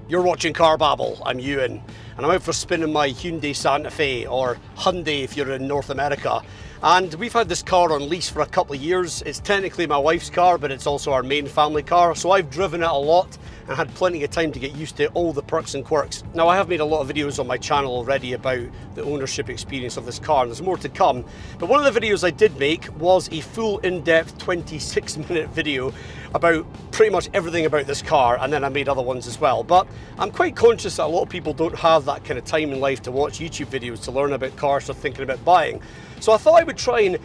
You're watching Car Babble, I'm Ewan, and I'm out for a spin in my Hyundai Santa Fe, or Hyundai if you're in North America. And we've had this car on lease for a couple of years. It's technically my wife's car, but it's also our main family car, so I've driven it a lot and had plenty of time to get used to all the perks and quirks. Now, I have made a lot of videos on my channel already about the ownership experience of this car, and there's more to come. But one of the videos I did make was a full in-depth 26-minute video about pretty much everything about this car, and then I made other ones as well. But I'm quite conscious that a lot of people don't have that kind of time in life to watch YouTube videos to learn about cars they're thinking about buying. So I thought I would try and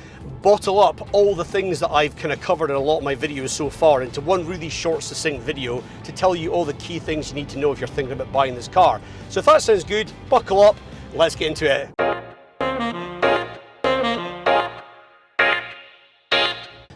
bottle up all the things that I've kind of covered in a lot of my videos so far into one really short, succinct video to tell you all the key things you need to know if you're thinking about buying this car. So if that sounds good, buckle up, let's get into it.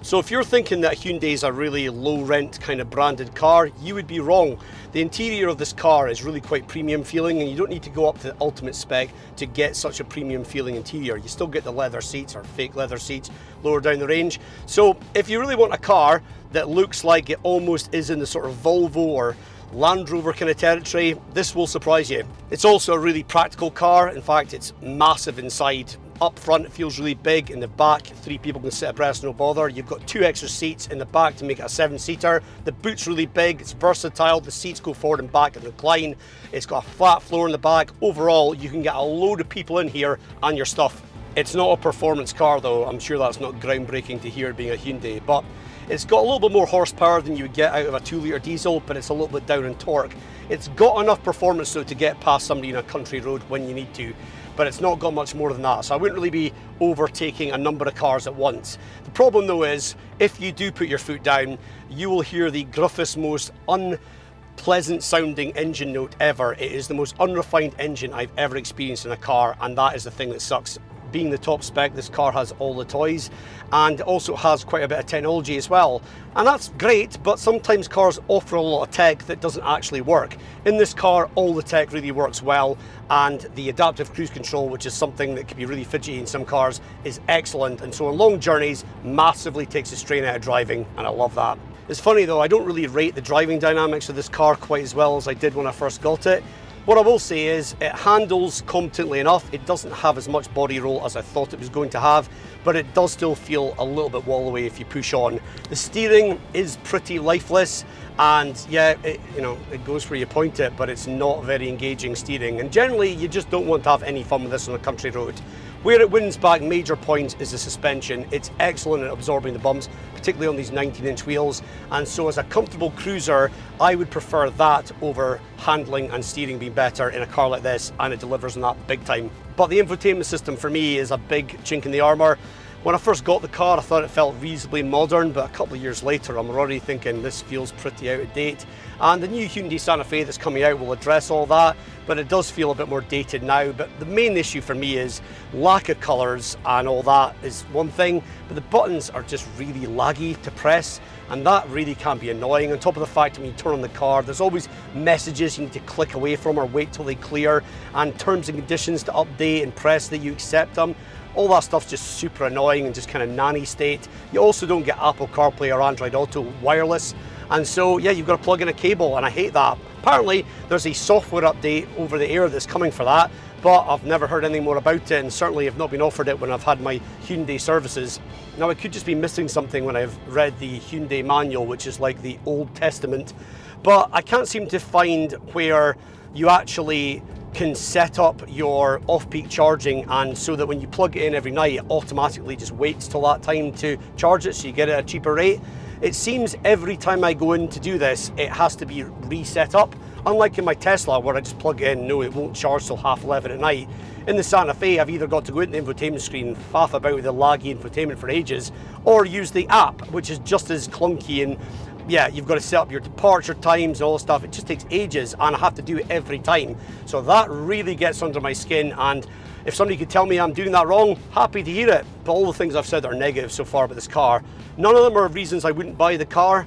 So if you're thinking that Hyundai is a really low rent kind of branded car, you would be wrong. The interior of this car is really quite premium feeling, and you don't need to go up to the ultimate spec to get such a premium feeling interior. You still get the leather seats or fake leather seats lower down the range. So if you really want a car that looks like it almost is in the sort of Volvo or Land Rover kind of territory, this will surprise you. It's also a really practical car. In fact, it's massive inside. Up front, it feels really big. In the back, 3 people can sit abreast, no bother. You've got 2 extra seats in the back to make it a 7-seater. The boot's really big, it's versatile. The seats go forward and back and recline. It's got a flat floor in the back. Overall, you can get a load of people in here and your stuff. It's not a performance car though. I'm sure that's not groundbreaking to hear being a Hyundai, but it's got a little bit more horsepower than you would get out of a 2-litre diesel, but it's a little bit down in torque. It's got enough performance though to get past somebody in a country road when you need to, but it's not got much more than that. So I wouldn't really be overtaking a number of cars at once. The problem though is, if you do put your foot down, you will hear the gruffest, most unpleasant sounding engine note ever. It is the most unrefined engine I've ever experienced in a car, and that is the thing that sucks. Being the top spec, this car has all the toys and also has quite a bit of technology as well. And that's great, but sometimes cars offer a lot of tech that doesn't actually work. In this car, all the tech really works well, and the adaptive cruise control, which is something that can be really fidgety in some cars, is excellent. And so on long journeys, massively takes the strain out of driving, and I love that. It's funny though, I don't really rate the driving dynamics of this car quite as well as I did when I first got it. What I will say is it handles competently enough. It doesn't have as much body roll as I thought it was going to have, but it does still feel a little bit wall-away if you push on. The steering is pretty lifeless, and yeah, it goes where you point it, but it's not very engaging steering. And generally, you just don't want to have any fun with this on a country road. Where it wins back major points is the suspension. It's excellent at absorbing the bumps, particularly on these 19-inch wheels. And so as a comfortable cruiser, I would prefer that over handling and steering being better in a car like this, and it delivers on that big time. But the infotainment system for me is a big chink in the armor. When I first got the car, I thought it felt reasonably modern, but a couple of years later, I'm already thinking this feels pretty out of date. And the new Hyundai Santa Fe that's coming out will address all that, but it does feel a bit more dated now. But the main issue for me is lack of colors, and all that is one thing, but the buttons are just really laggy to press, and that really can be annoying. On top of the fact that when you turn on the car, there's always messages you need to click away from or wait till they clear, and terms and conditions to update and press that you accept them. All that stuff's just super annoying and just kind of nanny state. You also don't get Apple CarPlay or Android Auto wireless, and so yeah, you've got to plug in a cable, and I hate that. Apparently there's a software update over the air that's coming for that, but I've never heard anything more about it, and certainly have not been offered it when I've had my Hyundai services. Now, I could just be missing something when I've read the Hyundai manual, which is like the Old Testament, but I can't seem to find where you actually can set up your off-peak charging, and so that when you plug it in every night, it automatically just waits till that time to charge it, so you get it at a cheaper rate. It seems every time I go in to do this, it has to be reset up. Unlike in my Tesla, where I just plug it in, no, it won't charge till 11:30 at night. In the Santa Fe, I've either got to go into the infotainment screen and faff about with the laggy infotainment for ages, or use the app, which is just as clunky, and yeah, you've got to set up your departure times and all this stuff. It just takes ages, and I have to do it every time. So that really gets under my skin, and if somebody could tell me I'm doing that wrong, happy to hear it. But all the things I've said are negative so far about this car. None of them are reasons I wouldn't buy the car.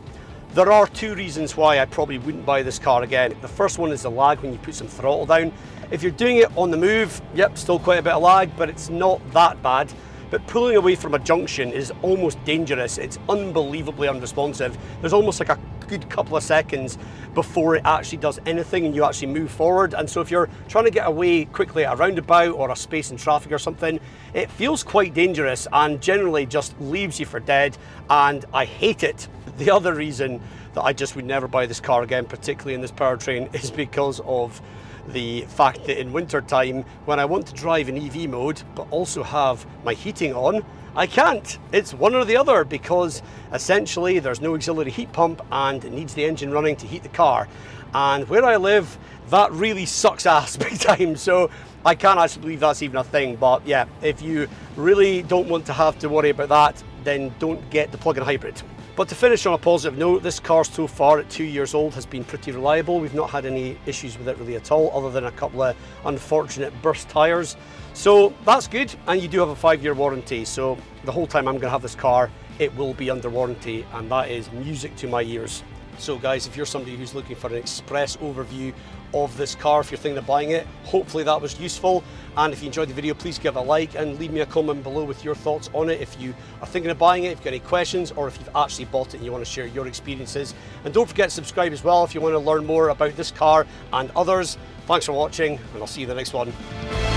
There are 2 reasons why I probably wouldn't buy this car again. The first one is the lag when you put some throttle down. If you're doing it on the move, yep, still quite a bit of lag, but it's not that bad. But pulling away from a junction is almost dangerous. It's unbelievably unresponsive. There's almost like a good couple of seconds before it actually does anything and you actually move forward. And so if you're trying to get away quickly at a roundabout or a space in traffic or something, it feels quite dangerous and generally just leaves you for dead, and I hate it. The other reason that I just would never buy this car again, particularly in this powertrain, is because of the fact that in winter time, when I want to drive in EV mode but also have my heating on, I can't. It's one or the other, because essentially there's no auxiliary heat pump and it needs the engine running to heat the car. And where I live, that really sucks ass big time. So I can't actually believe that's even a thing. But yeah, if you really don't want to have to worry about that, then don't get the plug-in hybrid. But to finish on a positive note, this car so far at 2 years old has been pretty reliable. We've not had any issues with it really at all, other than a couple of unfortunate burst tyres. So that's good, and you do have a 5-year warranty. So the whole time I'm going to have this car, it will be under warranty, and that is music to my ears. So guys, if you're somebody who's looking for an express overview of this car, if you're thinking of buying it, hopefully that was useful. And if you enjoyed the video, please give it a like and leave me a comment below with your thoughts on it. If you are thinking of buying it, if you've got any questions, or if you've actually bought it and you want to share your experiences. And don't forget to subscribe as well if you want to learn more about this car and others. Thanks for watching, and I'll see you in the next one.